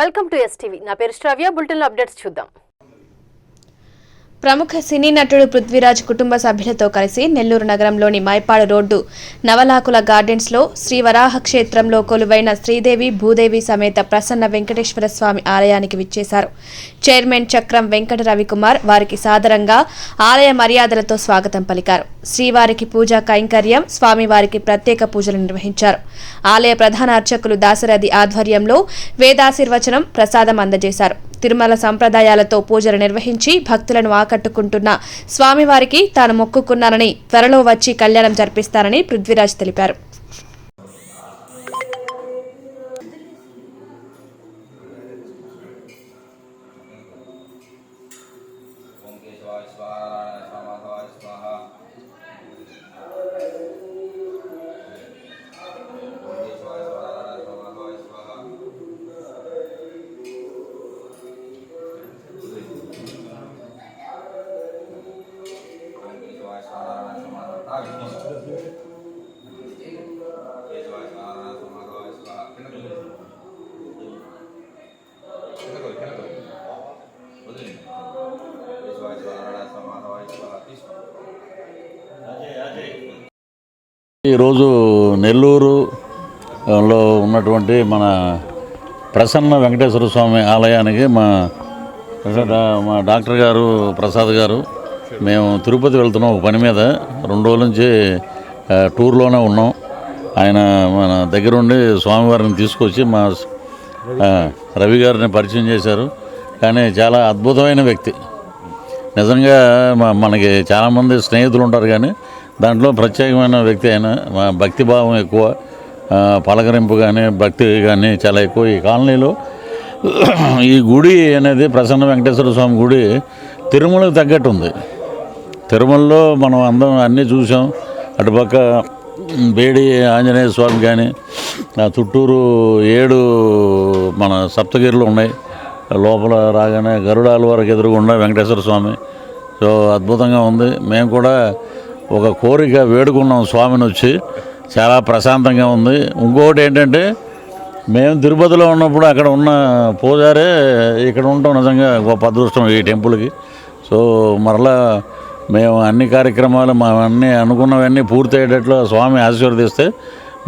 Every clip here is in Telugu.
Welcome to STV. నా పేరు శ్రావ్య. బులెటిన్లో అప్డేట్స్ చూద్దాం. ప్రముఖ సినీ నటుడు పృథ్వీరాజ్ కుటుంబ సభ్యులతో కలిసి నెల్లూరు నగరంలోని మైపాడు రోడ్డు నవలాకుల గార్డెన్స్లో శ్రీ వరాహ క్షేత్రంలో కొలువైన శ్రీదేవి భూదేవి సమేత ప్రసన్న వెంకటేశ్వర స్వామి ఆలయానికి విచ్చేశారు. చైర్మన్ చక్రం వెంకట రవికుమార్ వారికి సాదరంగా ఆలయ మర్యాదలతో స్వాగతం పలికారు. శ్రీవారికి పూజా కైంకర్యం, స్వామివారికి ప్రత్యేక పూజలు నిర్వహించారు. ఆలయ ప్రధాన అర్చకులు దాశరథి ఆధ్వర్యంలో వేదాశీర్వచనం, ప్రసాదం అందజేశారు. తిరుమల సంప్రదాయాలతో పూజలు నిర్వహించి భక్తులను ఆకట్టుకుంటున్న స్వామివారికి తాను మొక్కుకున్నానని, త్వరలో వచ్చి కళ్యాణం జరిపిస్తానని పృథ్వీరాజ్ తెలిపారు. ఈరోజు నెల్లూరులో ఉన్నటువంటి మన ప్రసన్న వెంకటేశ్వర స్వామి ఆలయానికి మా డాక్టర్ గారు ప్రసాద్ గారు మేము తిరుపతి వెళ్తున్నాం ఒక పని మీద. 2 రోజుల నుంచి టూర్లోనే ఉన్నాం. ఆయన మన దగ్గరుండి స్వామివారిని తీసుకొచ్చి మా రవి గారిని పరిచయం చేశారు. కానీ చాలా అద్భుతమైన వ్యక్తి. నిజంగా మనకి చాలామంది స్నేహితులు ఉంటారు, కానీ దాంట్లో ప్రత్యేకమైన వ్యక్తి ఆయన. భక్తిభావం ఎక్కువ, పలకరింపు కానీ భక్తి కానీ చాలా ఎక్కువ. ఈ కాలనీలో ఈ గుడి అనేది ప్రసన్న వెంకటేశ్వర స్వామి గుడి తిరుమలకు తగ్గట్టు ఉంది. తిరుమలలో మనం అందరం అన్నీ చూసాం. అటుపక్క బేడి ఆంజనేయ స్వామి కానీ, చుట్టూరు 7 మన సప్తగిరులు ఉన్నాయి. లోపల రాగానే గరుడాల వరకు ఎదురుగుండా వెంకటేశ్వర స్వామి. సో అద్భుతంగా ఉంది. మేము కూడా ఒక కోరిక వేడుకున్నాం స్వామిని వచ్చి. చాలా ప్రశాంతంగా ఉంది. ఇంకొకటి ఏంటంటే, మేము తిరుపతిలో ఉన్నప్పుడు అక్కడ ఉన్న పూజారే ఇక్కడ ఉంటాం. నిజంగా గొప్ప అదృష్టం ఈ టెంపుల్కి. సో మరలా మేము అన్ని కార్యక్రమాలు అన్నీ అనుకున్నవన్నీ పూర్తి అయ్యేటట్లు స్వామి ఆశీర్వదిస్తే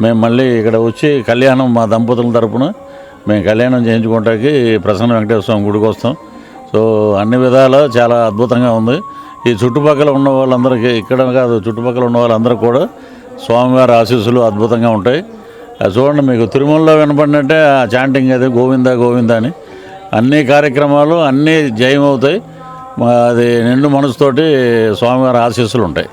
మేము మళ్ళీ ఇక్కడ వచ్చి కళ్యాణం మా దంపతుల తరపున మేము కళ్యాణం చేయించుకోవటానికి ప్రసన్న వెంకటేశ్వర స్వామి గుడికి వస్తాం. సో అన్ని విధాలా చాలా అద్భుతంగా ఉంది. ఈ చుట్టుపక్కల ఉన్న వాళ్ళందరికీ, ఇక్కడ కాదు చుట్టుపక్కల ఉన్న వాళ్ళందరూ కూడా స్వామివారి ఆశీస్సులు అద్భుతంగా ఉంటాయి. చూడండి, మీకు తిరుమలలో వినపడినట్టే ఆ చాంటింగ్ అది గోవింద గోవింద అని. అన్ని కార్యక్రమాలు అన్నీ జయమవుతాయి. అది నిండు మనసుతోటి స్వామివారి ఆశీస్సులు ఉంటాయి.